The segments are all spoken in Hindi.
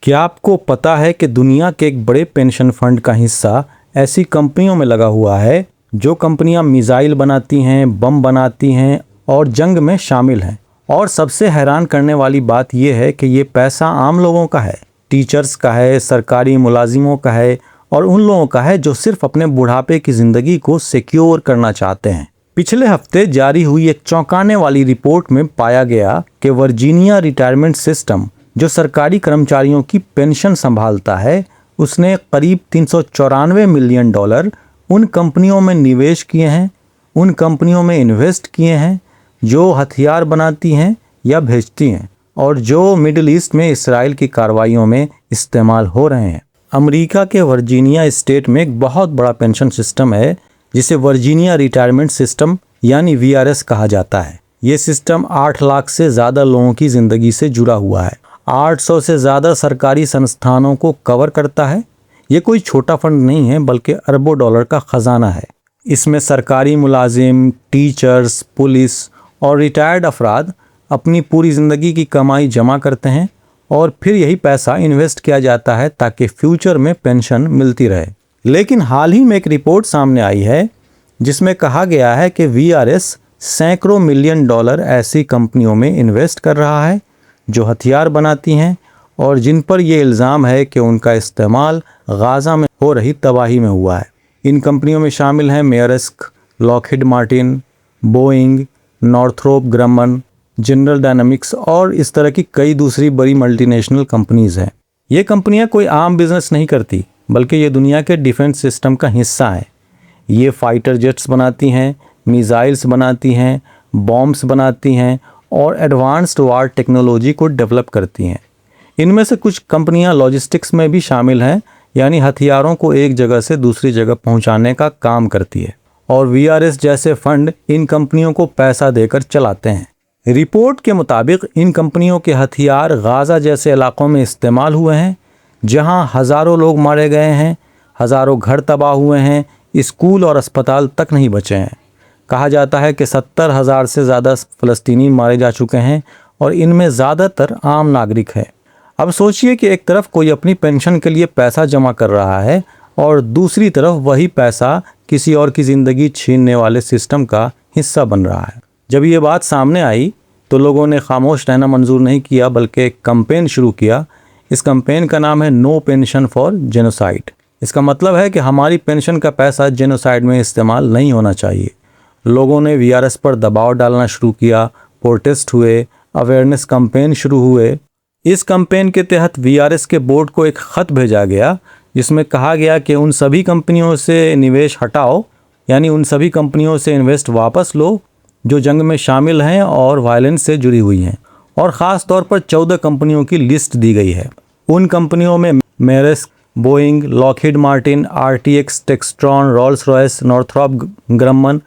क्या आपको पता है कि दुनिया के एक बड़े पेंशन फंड का हिस्सा ऐसी कंपनियों में लगा हुआ है जो कंपनियां मिसाइल बनाती हैं, बम बनाती हैं और जंग में शामिल हैं। और सबसे हैरान करने वाली बात यह है कि ये पैसा आम लोगों का है, टीचर्स का है, सरकारी मुलाजिमों का है और उन लोगों का है जो सिर्फ अपने बुढ़ापे की ज़िंदगी को सिक्योर करना चाहते हैं। पिछले हफ्ते जारी हुई एक चौंकाने वाली रिपोर्ट में पाया गया कि वर्जीनिया रिटायरमेंट सिस्टम, जो सरकारी कर्मचारियों की पेंशन संभालता है, उसने करीब $394 मिलियन उन कंपनियों में निवेश किए हैं, उन कंपनियों में इन्वेस्ट किए हैं जो हथियार बनाती हैं या भेजती हैं और जो मिडिल ईस्ट में इसराइल की कार्रवाइयों में इस्तेमाल हो रहे हैं। अमेरिका के वर्जीनिया स्टेट में एक बहुत बड़ा पेंशन सिस्टम है जिसे वर्जीनिया रिटायरमेंट सिस्टम यानी VRS कहा जाता है। ये सिस्टम 8 लाख से ज़्यादा लोगों की ज़िंदगी से जुड़ा हुआ है। 800 से ज़्यादा सरकारी संस्थानों को कवर करता है। ये कोई छोटा फंड नहीं है बल्कि अरबों डॉलर का खजाना है। इसमें सरकारी मुलाजिम, टीचर्स, पुलिस और रिटायर्ड अफराद अपनी पूरी ज़िंदगी की कमाई जमा करते हैं और फिर यही पैसा इन्वेस्ट किया जाता है ताकि फ्यूचर में पेंशन मिलती रहे। लेकिन हाल ही में एक रिपोर्ट सामने आई है जिसमें कहा गया है कि VRS सैकड़ों मिलियन डॉलर ऐसी कंपनियों में इन्वेस्ट कर रहा है जो हथियार बनाती हैं और जिन पर यह इल्ज़ाम है कि उनका इस्तेमाल गाज़ा में हो रही तबाही में हुआ है। इन कंपनियों में शामिल हैं Maersk, Lockheed Martin, Boeing, Northrop Grumman, General Dynamics और इस तरह की कई दूसरी बड़ी मल्टीनेशनल कंपनीज़ हैं। ये कंपनियां कोई आम बिजनेस नहीं करती बल्कि ये दुनिया के डिफेंस सिस्टम का हिस्सा है। ये फाइटर जेट्स बनाती हैं, मिसाइल्स बनाती हैं, बॉम्ब्स बनाती हैं और एडवांस्ड वार टेक्नोलॉजी को डेवलप करती हैं। इनमें से कुछ कंपनियां लॉजिस्टिक्स में भी शामिल हैं, यानी हथियारों को एक जगह से दूसरी जगह पहुंचाने का काम करती है और VRS जैसे फंड इन कंपनियों को पैसा देकर चलाते हैं। रिपोर्ट के मुताबिक इन कंपनियों के हथियार गाज़ा जैसे इलाकों में इस्तेमाल हुए हैं जहां हज़ारों लोग मारे गए हैं, हज़ारों घर तबाह हुए हैं, स्कूल और अस्पताल तक नहीं बचे हैं। कहा जाता है कि 70,000 से ज़्यादा फ़लस्तीनी मारे जा चुके हैं और इनमें ज़्यादातर आम नागरिक हैं। अब सोचिए कि एक तरफ कोई अपनी पेंशन के लिए पैसा जमा कर रहा है और दूसरी तरफ वही पैसा किसी और की ज़िंदगी छीनने वाले सिस्टम का हिस्सा बन रहा है। जब ये बात सामने आई तो लोगों ने खामोश रहना मंजूर नहीं किया बल्कि एक कैंपेन शुरू किया। इस कैंपेन का नाम है नो पेंशन फॉर जेनोसाइड। इसका मतलब है कि हमारी पेंशन का पैसा जेनोसाइड में इस्तेमाल नहीं होना चाहिए। लोगों ने VRS पर दबाव डालना शुरू किया, प्रोटेस्ट हुए, अवेयरनेस कैंपेन शुरू हुए। इस कैंपेन के तहत VRS के बोर्ड को एक ख़त भेजा गया जिसमें कहा गया कि उन सभी कंपनियों से निवेश हटाओ, यानी उन सभी कंपनियों से इन्वेस्ट वापस लो जो जंग में शामिल हैं और वायलेंस से जुड़ी हुई हैं। और ख़ास तौर पर 14 कंपनियों की लिस्ट दी गई है। उन कंपनियों में Maersk, Boeing, Lockheed Martin, RTX, Textron, Rolls Royce, Northrop Grumman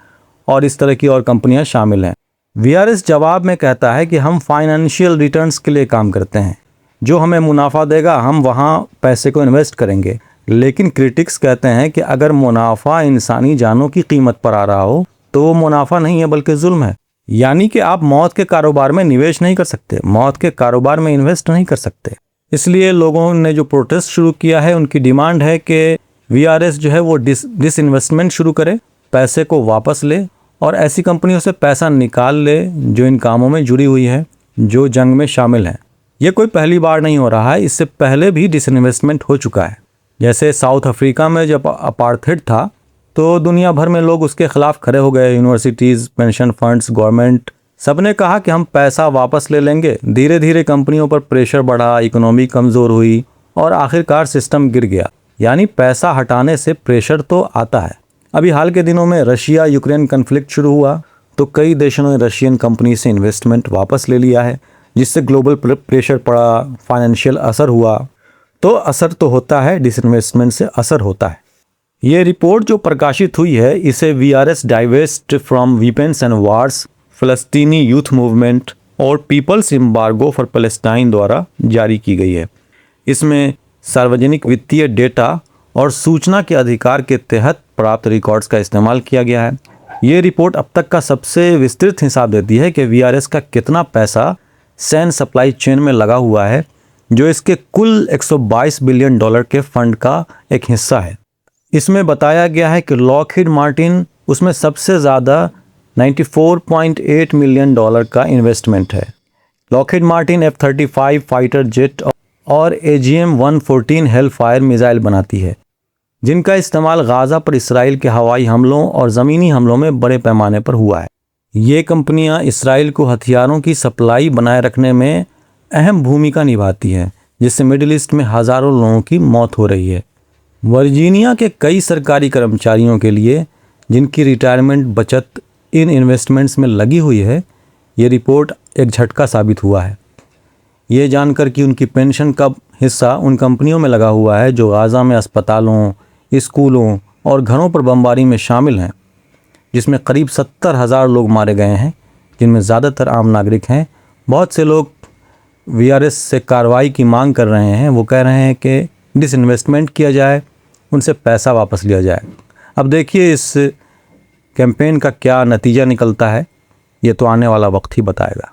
और इस तरह की और कंपनियां शामिल हैं। VRS जवाब में कहता है कि हम फाइनेंशियल रिटर्न्स के लिए काम करते हैं, जो हमें मुनाफा देगा हम वहां पैसे को इन्वेस्ट करेंगे। लेकिन क्रिटिक्स कहते हैं कि अगर मुनाफा इंसानी जानों की कीमत पर आ रहा हो तो वो मुनाफा नहीं है बल्कि जुल्म है। यानी कि आप मौत के कारोबार में निवेश नहीं कर सकते, मौत के कारोबार में इन्वेस्ट नहीं कर सकते। इसलिए लोगों ने जो प्रोटेस्ट शुरू किया है, उनकी डिमांड है कि VRS जो है वो डिसइन्वेस्टमेंट शुरू करे, पैसे को वापस ले और ऐसी कंपनियों से पैसा निकाल ले जो इन कामों में जुड़ी हुई है, जो जंग में शामिल हैं। ये कोई पहली बार नहीं हो रहा है, इससे पहले भी डिसइन्वेस्टमेंट हो चुका है। जैसे साउथ अफ्रीका में जब अपार्थाइड था तो दुनिया भर में लोग उसके खिलाफ खड़े हो गए। यूनिवर्सिटीज़, पेंशन फंड्स, गवर्नमेंट सब ने कहा कि हम पैसा वापस ले लेंगे। धीरे धीरे कंपनियों पर प्रेशर बढ़ा, इकोनॉमी कमज़ोर हुई और आखिरकार सिस्टम गिर गया। यानी पैसा हटाने से प्रेशर तो आता है। अभी हाल के दिनों में रशिया यूक्रेन कन्फ्लिक्ट शुरू हुआ तो कई देशों ने रशियन कंपनी से इन्वेस्टमेंट वापस ले लिया है, जिससे ग्लोबल प्रेशर पड़ा, फाइनेंशियल असर हुआ। तो असर तो होता है, डिसइन्वेस्टमेंट से असर होता है। ये रिपोर्ट जो प्रकाशित हुई है इसे VRS divest from weapons and wars, फ़लस्तीनी यूथ मूवमेंट और पीपल्स एम्बार्गो फॉर पैलेस्टाइन द्वारा जारी की गई है। इसमें सार्वजनिक वित्तीय डेटा और सूचना के अधिकार के तहत प्राप्त रिकॉर्ड्स का इस्तेमाल किया गया है। ये रिपोर्ट अब तक का सबसे विस्तृत हिसाब देती है कि VRS का कितना पैसा सैन्य सप्लाई चेन में लगा हुआ है जो इसके कुल 122 बिलियन डॉलर के फंड का एक हिस्सा है। इसमें बताया गया है कि लॉकहीड मार्टिन उसमें सबसे ज़्यादा 94.8 मिलियन डॉलर का इन्वेस्टमेंट है। Lockheed Martin F-35 fighter jet और AGM-114 हेलफायर मिसाइल बनाती है, जिनका इस्तेमाल गाज़ा पर इसराइल के हवाई हमलों और ज़मीनी हमलों में बड़े पैमाने पर हुआ है। ये कंपनियां इसराइल को हथियारों की सप्लाई बनाए रखने में अहम भूमिका निभाती हैं, जिससे मिडिल ईस्ट में हज़ारों लोगों की मौत हो रही है। वर्जीनिया के कई सरकारी कर्मचारियों के लिए, जिनकी रिटायरमेंट बचत इन इन्वेस्टमेंट्स में लगी हुई है, ये रिपोर्ट एक झटका साबित हुआ है। ये जानकर कि उनकी पेंशन का हिस्सा उन कंपनियों में लगा हुआ है जो गाज़ा में अस्पतालों, स्कूलों और घरों पर बमबारी में शामिल हैं, जिसमें करीब 70,000 लोग मारे गए हैं, जिनमें ज़्यादातर आम नागरिक हैं। बहुत से लोग VRS से कार्रवाई की मांग कर रहे हैं। वो कह रहे हैं कि डिसइन्वेस्टमेंट किया जाए, उनसे पैसा वापस लिया जाए। अब देखिए इस कैंपेन का क्या नतीजा निकलता है, ये तो आने वाला वक्त ही बताएगा।